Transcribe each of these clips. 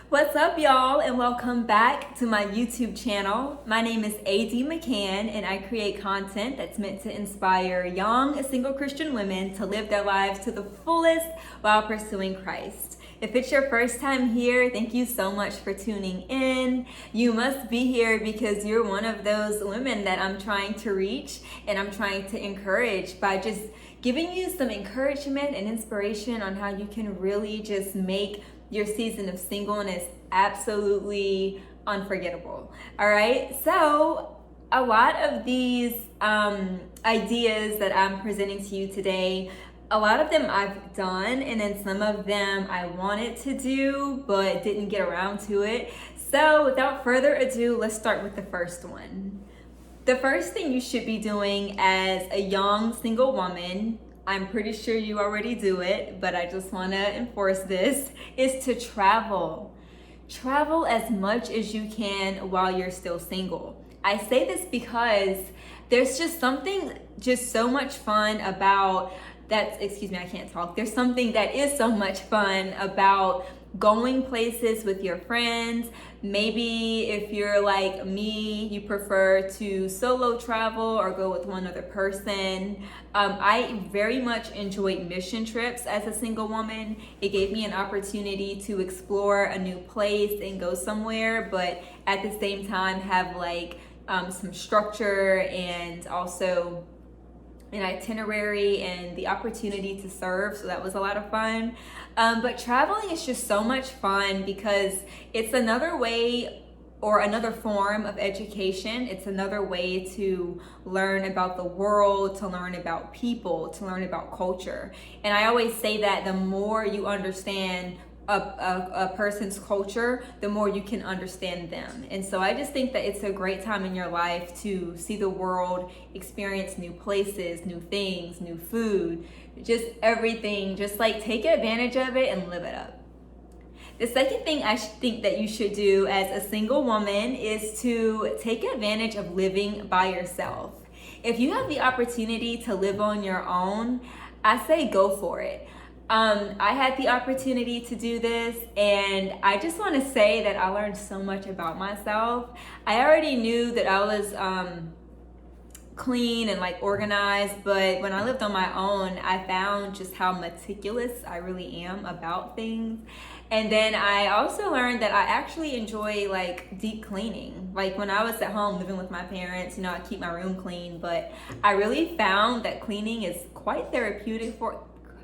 What's up, y'all, and welcome back to my YouTube channel. My name is A.D. McCann, and I create content that's meant to inspire young single Christian women to live their lives to the fullest while pursuing Christ. If it's your first time here, thank you so much for tuning in. You must be here because you're one of those women that I'm trying to reach and I'm trying to encourage by just giving you some encouragement and inspiration on how you can really just make your season of singleness absolutely unforgettable. All right, so a lot of these ideas that I'm presenting to you today, a lot of them I've done, and then some of them I wanted to do but didn't get around to it. So without further ado, let's start with the first one. The first thing you should be doing as a young single woman, I'm pretty sure you already do it, but I just want to enforce this, is to travel. Travel as much as you can while you're still single. I say this because there's just something just so much fun about that. Excuse me, I can't talk. There's something that is so much fun about going places with your friends. Maybe if you're like me, you prefer to solo travel or go with one other person. I very much enjoyed mission trips as a single woman. It gave me an opportunity to explore a new place and go somewhere, but at the same time have like some structure and also an itinerary and the opportunity to serve, so that was a lot of fun. But traveling is just so much fun because it's another way or another form of education. It's another way to learn about the world, to learn about people, to learn about culture. And I always say that the more you understand a person's culture, the more you can understand them. And so I just think that it's a great time in your life to see the world, experience new places, new things, new food, just everything. Just like take advantage of it and live it up. The second thing I think that you should do as a single woman is to take advantage of living by yourself. If you have the opportunity to live on your own, I say go for it. I had the opportunity to do this, and I just want to say that I learned so much about myself. I already knew that I was clean and like organized, but when I lived on my own, I found just how meticulous I really am about things. And then I also learned that I actually enjoy like deep cleaning. Like when I was at home living with my parents, I keep my room clean, but I really found that cleaning is quite therapeutic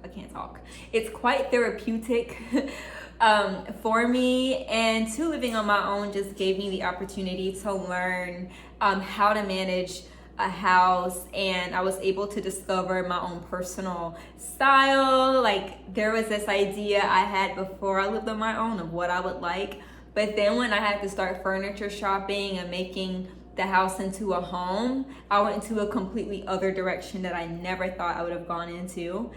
I can't talk. It's quite therapeutic for me, and too, living on my own just gave me the opportunity to learn how to manage a house, and I was able to discover my own personal style. Like there was this idea I had before I lived on my own of what I would like, but then when I had to start furniture shopping and making the house into a home, I went into a completely other direction that I never thought I would have gone into.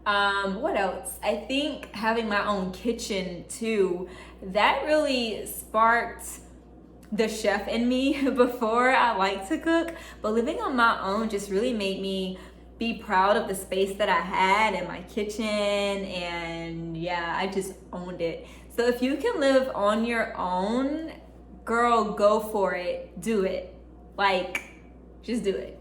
What else? I think having my own kitchen too, that really sparked the chef in me. Before I liked to cook, but living on my own just really made me be proud of the space that I had in my kitchen, and yeah, I just owned it. So if you can live on your own, girl, go for it. Do it. Like, just do it.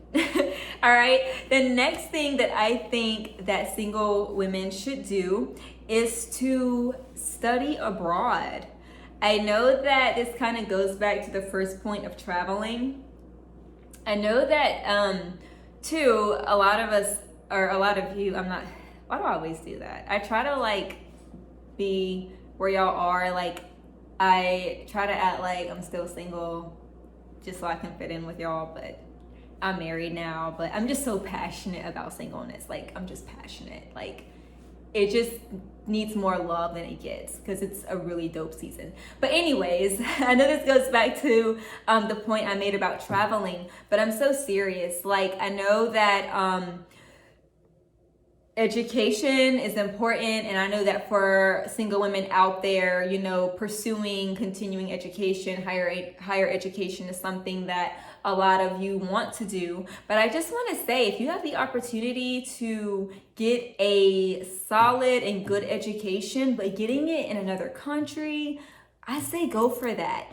All right. The next thing that I think that single women should do is to study abroad. I know that this kind of goes back to the first point of traveling. I know that too, a lot of us, or a lot of you, why do I always do that? I try to like be where y'all are. Like I try to act like I'm still single just so I can fit in with y'all, but I'm married now. But I'm just so passionate about singleness. Like I'm just passionate. Like it just needs more love than it gets because it's a really dope season. But anyways, I know this goes back to the point I made about traveling, but I'm so serious. Like I know that education is important, and I know that for single women out there, pursuing continuing education, higher education is something that a lot of you want to do. But I just want to say, if you have the opportunity to get a solid and good education, but getting it in another country, I say go for that.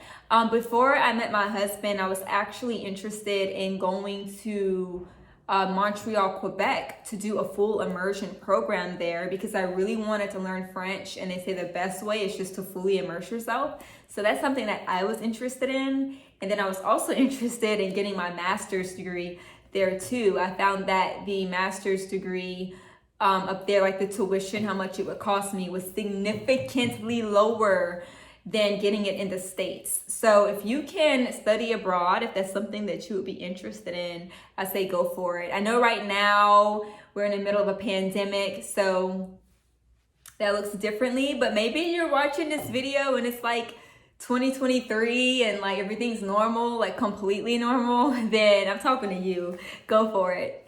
Before I met my husband, I was actually interested in going to Montreal, Quebec to do a full immersion program there because I really wanted to learn French. And they say the best way is just to fully immerse yourself. So that's something that I was interested in. And then I was also interested in getting my master's degree there too. I found that the master's degree up there, like the tuition, how much it would cost me, was significantly lower than getting it in the States. So if you can study abroad, if that's something that you would be interested in, I say go for it. I know right now we're in the middle of a pandemic, so that looks differently, but maybe you're watching this video and it's like 2023 and like everything's normal, like completely normal, then I'm talking to you. Go for it.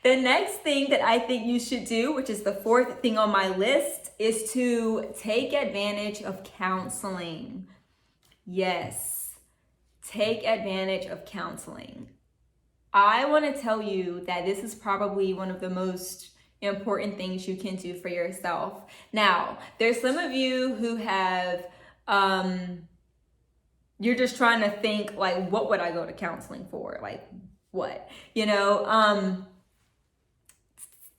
The next thing that I think you should do, which is the fourth thing on my list, is to take advantage of counseling. Yes, take advantage of counseling. I want to tell you that this is probably one of the most important things you can do for yourself. Now, there's some of you who have, you're just trying to think like, what would I go to counseling for? Like what,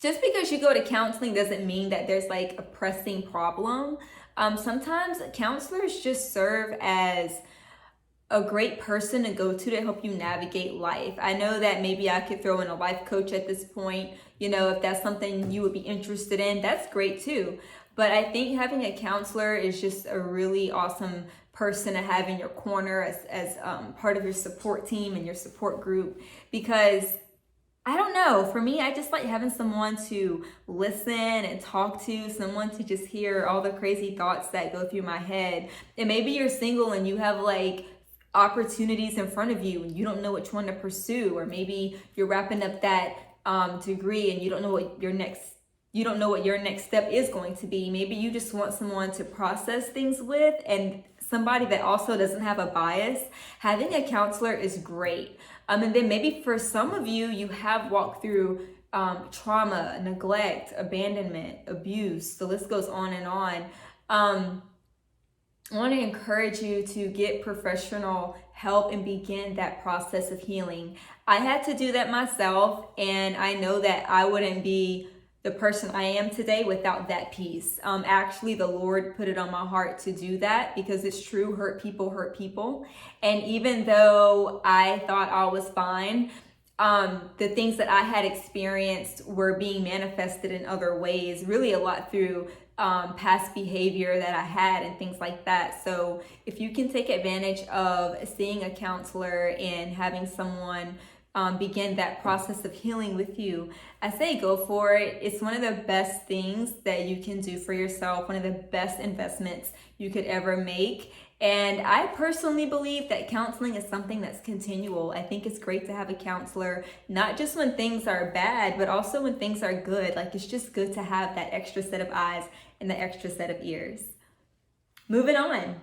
just because you go to counseling doesn't mean that there's like a pressing problem. Sometimes counselors just serve as a great person to go to help you navigate life. I know that maybe I could throw in a life coach at this point. If that's something you would be interested in, that's great too. But I think having a counselor is just a really awesome person to have in your corner as part of your support team and your support group, because I don't know, for me, I just like having someone to listen and talk to, someone to just hear all the crazy thoughts that go through my head. And maybe you're single and you have like opportunities in front of you and you don't know which one to pursue, or maybe you're wrapping up that degree and you don't know what your next step is going to be. Maybe you just want someone to process things with, and somebody that also doesn't have a bias. Having a counselor is great. And then maybe for some of you, you have walked through trauma, neglect, abandonment, abuse. The list goes on and on. I want to encourage you to get professional help and begin that process of healing. I had to do that myself, and I know that I wouldn't be the person I am today without that piece. Actually, the Lord put it on my heart to do that because it's true, hurt people. And even though I thought I was fine, the things that I had experienced were being manifested in other ways, really a lot through past behavior that I had and things like that. So if you can take advantage of seeing a counselor and having someone begin that process of healing with you, I say go for it. It's one of the best things that you can do for yourself, one of the best investments you could ever make. And I personally believe that counseling is something that's continual. I think it's great to have a counselor, not just when things are bad, but also when things are good. Like, it's just good to have that extra set of eyes and the extra set of ears. Moving on.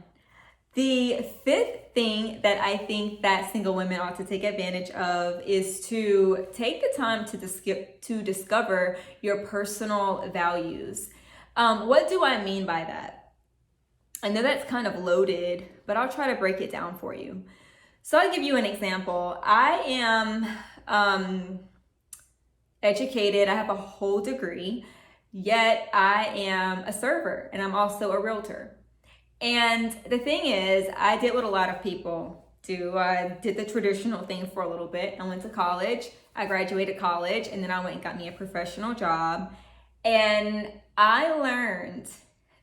The fifth thing that I think that single women ought to take advantage of is to take the time to discover your personal values. What do I mean by that? I know that's kind of loaded, but I'll try to break it down for you. So I'll give you an example. I am educated. I have a whole degree, yet I am a server and I'm also a realtor. And the thing is, I did what a lot of people do. I did the traditional thing for a little bit. I went to college, I graduated college, and then I went and got me a professional job. And I learned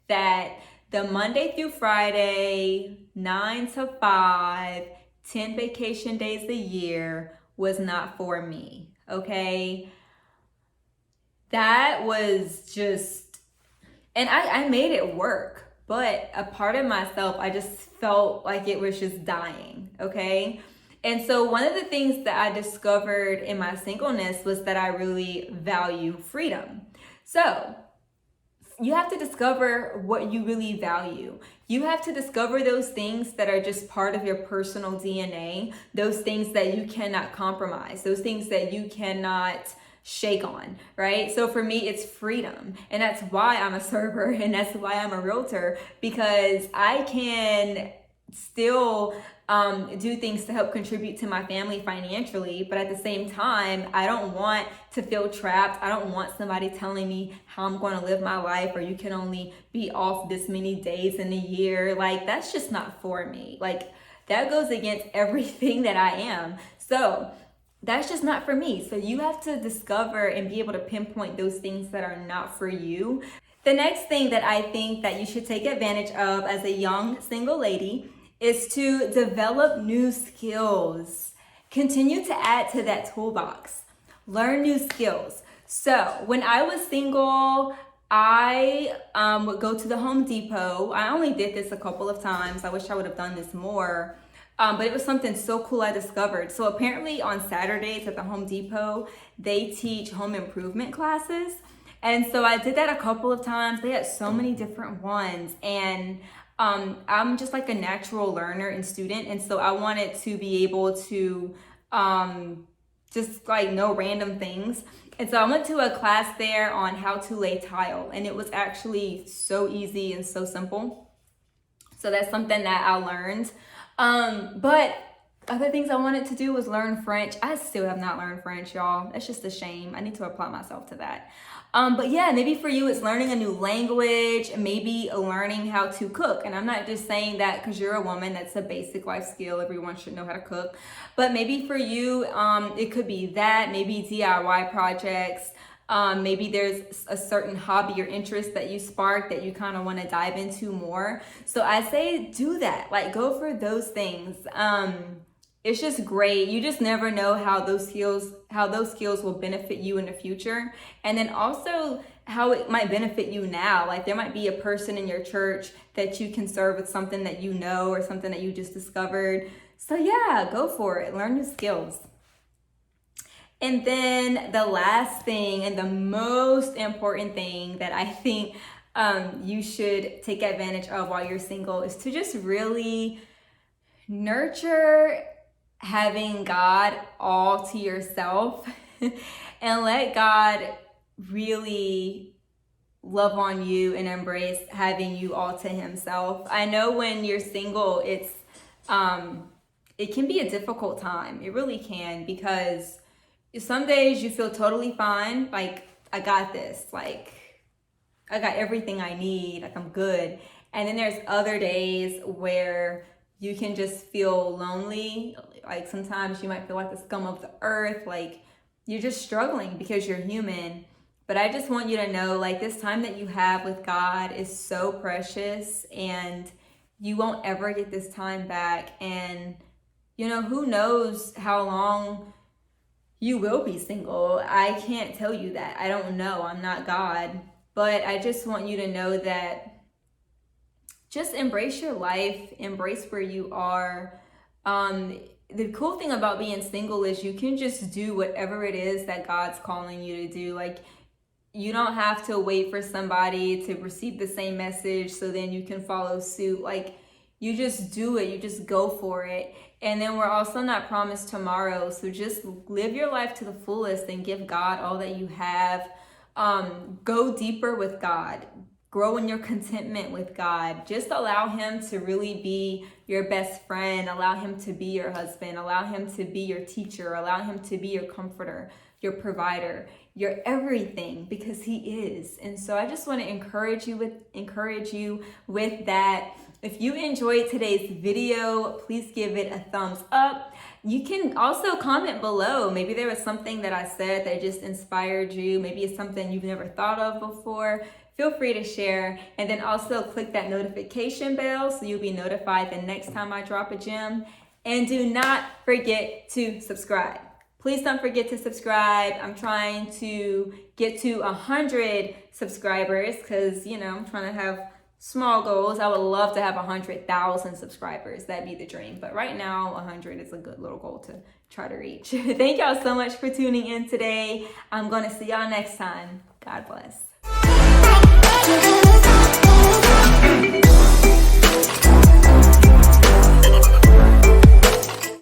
that the Monday through Friday, 9 to 5, 10 vacation days a year was not for me, okay? That was just, and I made it work. But a part of myself, I just felt like it was just dying, okay? And so one of the things that I discovered in my singleness was that I really value freedom. So you have to discover what you really value. You have to discover those things that are just part of your personal DNA, those things that you cannot compromise, those things that you cannot shake on, right? So for me, it's freedom. And that's why I'm a server and that's why I'm a realtor, because I can still do things to help contribute to my family financially, but at the same time, I don't want to feel trapped. I don't want somebody telling me how I'm going to live my life, or you can only be off this many days in a year. Like, that's just not for me. Like, that goes against everything that I am. So that's just not for me. So you have to discover and be able to pinpoint those things that are not for you. The next thing that I think that you should take advantage of as a young single lady is to develop new skills. Continue to add to that toolbox. Learn new skills. So when I was single, I would go to the Home Depot. I only did this a couple of times. I wish I would have done this more. But it was something so cool I discovered. So apparently on Saturdays at the Home Depot, they teach home improvement classes. And so I did that a couple of times. They had so many different ones. And I'm just like a natural learner and student. And so I wanted to be able to just like know random things. And so I went to a class there on how to lay tile. And it was actually so easy and so simple. So that's something that I learned. But other things I wanted to do was learn French. I still have not learned French, y'all. That's just a shame. I need to apply myself to that. But yeah, maybe for you, it's learning a new language, maybe learning how to cook. And I'm not just saying that because you're a woman. That's a basic life skill. Everyone should know how to cook. But maybe for you, it could be that, maybe DIY projects. Maybe there's a certain hobby or interest that you spark that you kind of want to dive into more. So I say do that, like go for those things. It's just great. You just never know how those skills will benefit you in the future. And then also how it might benefit you now. Like there might be a person in your church that you can serve with something that you know or something that you just discovered. So yeah, go for it. Learn new skills. And then the last thing and the most important thing that I think you should take advantage of while you're single is to just really nurture having God all to yourself and let God really love on you and embrace having you all to himself. I know when you're single, it can be a difficult time. It really can, because some days you feel totally fine, like I got this, like I got everything I need, like I'm good. And then there's other days where you can just feel lonely. Like sometimes you might feel like the scum of the earth, like you're just struggling because you're human. But I just want you to know, like, this time that you have with God is so precious and you won't ever get this time back. And you know, who knows how long you will be single. I can't tell you that. I don't know. I'm not God. But I just want you to know that just embrace your life, embrace where you are. The cool thing about being single is you can just do whatever it is that God's calling you to do. Like, you don't have to wait for somebody to receive the same message so then you can follow suit. Like, you just do it. You just go for it. And then we're also not promised tomorrow. So just live your life to the fullest and give God all that you have. Go deeper with God. Grow in your contentment with God. Just allow him to really be your best friend. Allow him to be your husband. Allow him to be your teacher. Allow him to be your comforter, your provider, your everything, because he is. And so I just want to encourage you with that. If you enjoyed today's video, please give it a thumbs up. You can also comment below. Maybe there was something that I said that just inspired you. Maybe it's something you've never thought of before. Feel free to share. And then also click that notification bell so you'll be notified the next time I drop a gem. And do not forget to subscribe. Please don't forget to subscribe. I'm trying to get to 100 subscribers because, you know, I'm trying to have small goals. I would love to have 100,000 subscribers. That'd be the dream. But right now, 100 is a good little goal to try to reach. Thank y'all so much for tuning in today. I'm going to see y'all next time. God bless.